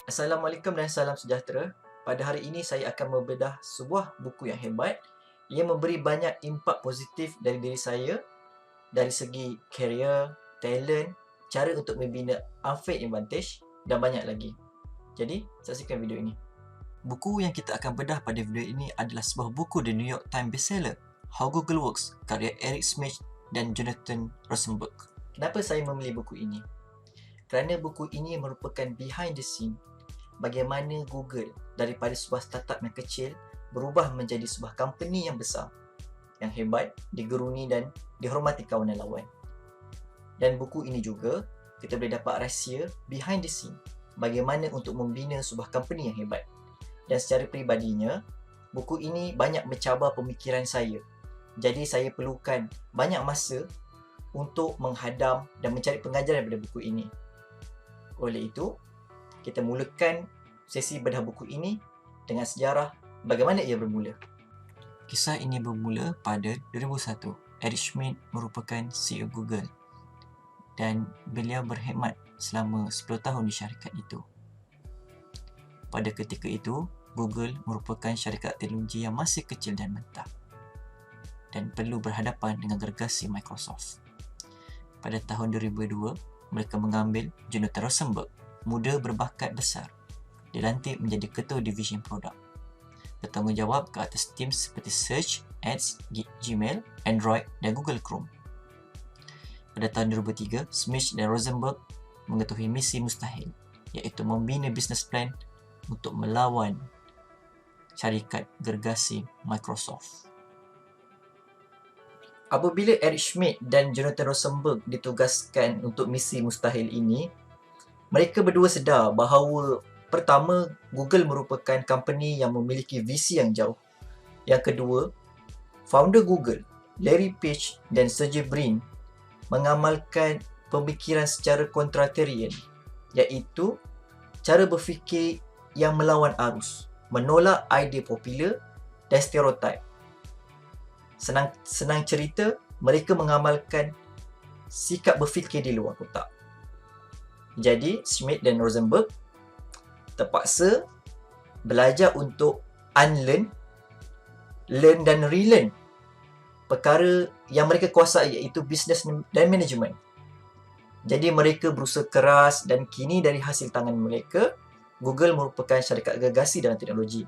Assalamualaikum dan salam sejahtera. Pada hari ini saya akan membedah sebuah buku yang hebat yang memberi banyak impak positif dari diri saya dari segi career, talent, cara untuk membina unfair advantage dan banyak lagi. Jadi, saksikan video ini. Buku yang kita akan bedah pada video ini adalah sebuah buku The New York Times bestseller, How Google Works, karya Eric Schmidt dan Jonathan Rosenberg. Kenapa saya memilih buku ini? Kerana buku ini merupakan behind the scene bagaimana Google daripada sebuah startup yang kecil berubah menjadi sebuah company yang besar, yang hebat, digeruni dan dihormati kawanan lawan. Dan buku ini juga kita boleh dapat rahsia behind the scene bagaimana untuk membina sebuah company yang hebat. Dan secara peribadinya, buku ini banyak mencabar pemikiran saya. Jadi saya perlukan banyak masa untuk menghadam dan mencari pengajaran daripada buku ini. Oleh itu, kita mulakan sesi bedah buku ini dengan sejarah bagaimana ia bermula. Kisah ini bermula pada 2001. Eric Schmidt merupakan CEO Google dan beliau berkhidmat selama 10 tahun di syarikat itu. Pada ketika itu, Google merupakan syarikat teknologi yang masih kecil dan mentah dan perlu berhadapan dengan gergasi Microsoft. Pada tahun 2002, mereka mengambil Jonathan Rosenberg, muda berbakat besar, dilantik menjadi ketua division produk. Bertanggungjawab ke atas tim seperti Search, Ads, Gmail, Android dan Google Chrome. Pada tahun 2003, Smith dan Rosenberg mengetahui misi mustahil, iaitu membina business plan untuk melawan syarikat gergasi Microsoft. Apabila Eric Schmidt dan Jonathan Rosenberg ditugaskan untuk misi mustahil ini, mereka berdua sedar bahawa pertama, Google merupakan company yang memiliki visi yang jauh. Yang kedua, founder Google, Larry Page dan Sergey Brin mengamalkan pemikiran secara kontratarian, iaitu cara berfikir yang melawan arus, menolak idea popular dan stereotip. Senang cerita, mereka mengamalkan sikap berfikir di luar kotak. Jadi, Schmidt dan Rosenberg terpaksa belajar untuk unlearn, learn dan relearn perkara yang mereka kuasai, iaitu business dan management. Jadi mereka berusaha keras dan kini dari hasil tangan mereka, Google merupakan syarikat gergasi dalam teknologi.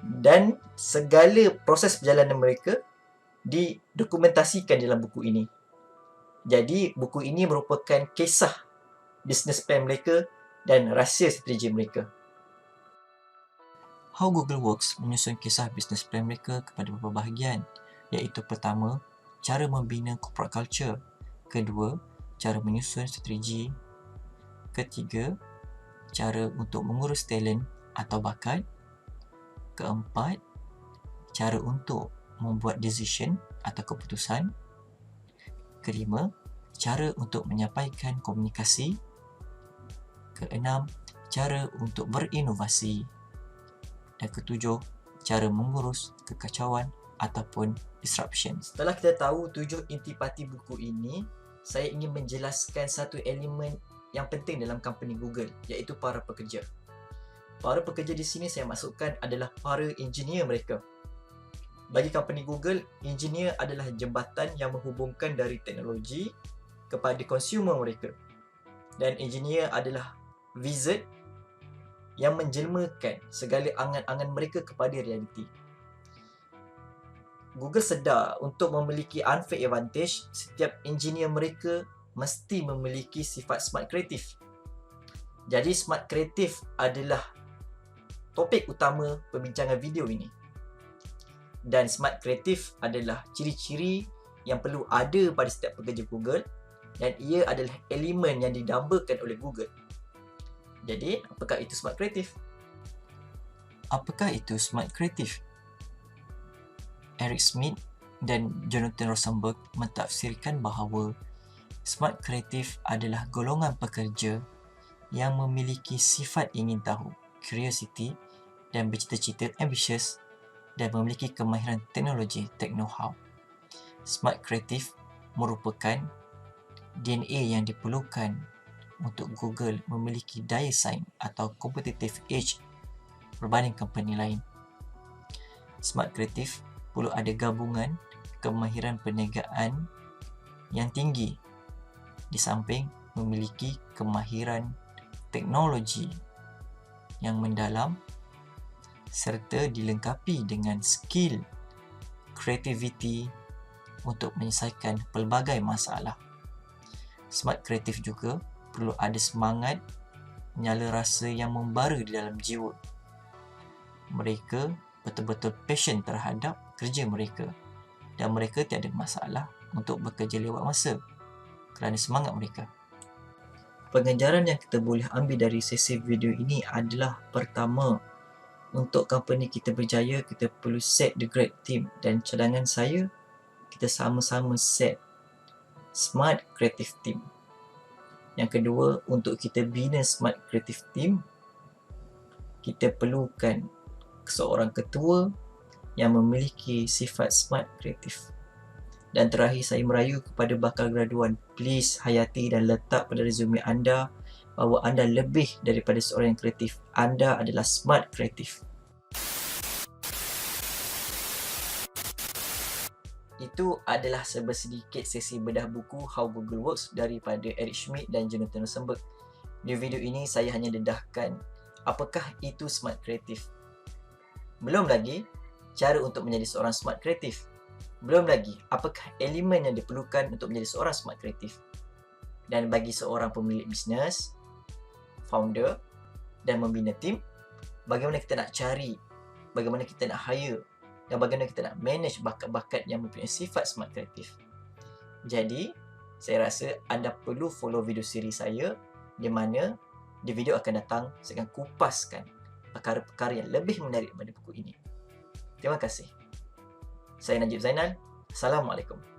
Dan segala proses perjalanan mereka didokumentasikan dalam buku ini. Jadi buku ini merupakan kisah business plan mereka dan rahsia strategi mereka. How Google Works menyusun kisah business plan mereka kepada beberapa bahagian, iaitu pertama, cara membina corporate culture. Kedua, cara menyusun strategi. Ketiga, cara untuk mengurus talent atau bakat. Keempat, cara untuk membuat decision atau keputusan. Kelima, cara untuk menyampaikan komunikasi. Keenam, cara untuk berinovasi. Dan ketujuh, cara mengurus kekacauan ataupun disruption. Setelah kita tahu 7 intipati buku ini, saya ingin menjelaskan satu elemen yang penting dalam company Google, iaitu para pekerja. Para pekerja di sini saya maksudkan adalah para engineer mereka. Bagi company Google, engineer adalah jembatan yang menghubungkan dari teknologi kepada consumer mereka. Dan engineer adalah wizard yang menjelmakan segala angan-angan mereka kepada realiti. Google sedar untuk memiliki unfair advantage, setiap engineer mereka mesti memiliki sifat smart kreatif. Jadi smart kreatif adalah topik utama perbincangan video ini. Dan smart kreatif adalah ciri-ciri yang perlu ada pada setiap pekerja Google dan ia adalah elemen yang didambakan oleh Google. Jadi, apakah itu smart kreatif? Apakah itu smart kreatif? Eric Schmidt dan Jonathan Rosenberg mentafsirkan bahawa smart kreatif adalah golongan pekerja yang memiliki sifat ingin tahu, curiosity dan bercita-cita, ambitious, dan memiliki kemahiran teknologi, tech know-how. Smart kreatif merupakan DNA yang diperlukan untuk Google memiliki daya saing atau competitive edge berbanding company lain. Smart Creative perlu ada gabungan kemahiran perniagaan yang tinggi di samping memiliki kemahiran teknologi yang mendalam serta dilengkapi dengan skill kreativiti untuk menyelesaikan pelbagai masalah. Smart Creative juga perlu ada semangat nyala rasa yang membara di dalam jiwa. Mereka betul-betul passion terhadap kerja mereka dan mereka tiada masalah untuk bekerja lewat masa kerana semangat mereka. Pengajaran yang kita boleh ambil dari sesi video ini adalah pertama, untuk company kita berjaya, kita perlu set the great team, dan cadangan saya, kita sama-sama set Smart Creative Team. Yang kedua, untuk kita bina Smart Creative Team, kita perlukan seorang ketua yang memiliki sifat Smart Creative. Dan terakhir, saya merayu kepada bakal graduan, please hayati dan letak pada resume anda bahawa anda lebih daripada seorang yang kreatif. Anda adalah Smart Creative. Itu adalah sedikit sesi bedah buku How Google Works daripada Eric Schmidt dan Jonathan Rosenberg. Di video ini saya hanya dedahkan apakah itu Smart Creative. Belum lagi cara untuk menjadi seorang Smart Creative. Belum lagi apakah elemen yang diperlukan untuk menjadi seorang Smart Creative. Dan bagi seorang pemilik bisnes, founder dan membina tim, bagaimana kita nak cari, bagaimana kita nak hire dan bagaimana kita nak manage bakat-bakat yang mempunyai sifat Smart Creative. Jadi, saya rasa anda perlu follow video siri saya di mana di video akan datang saya akan kupaskan perkara-perkara yang lebih menarik pada buku ini. Terima kasih. Saya Najib Zainal. Assalamualaikum.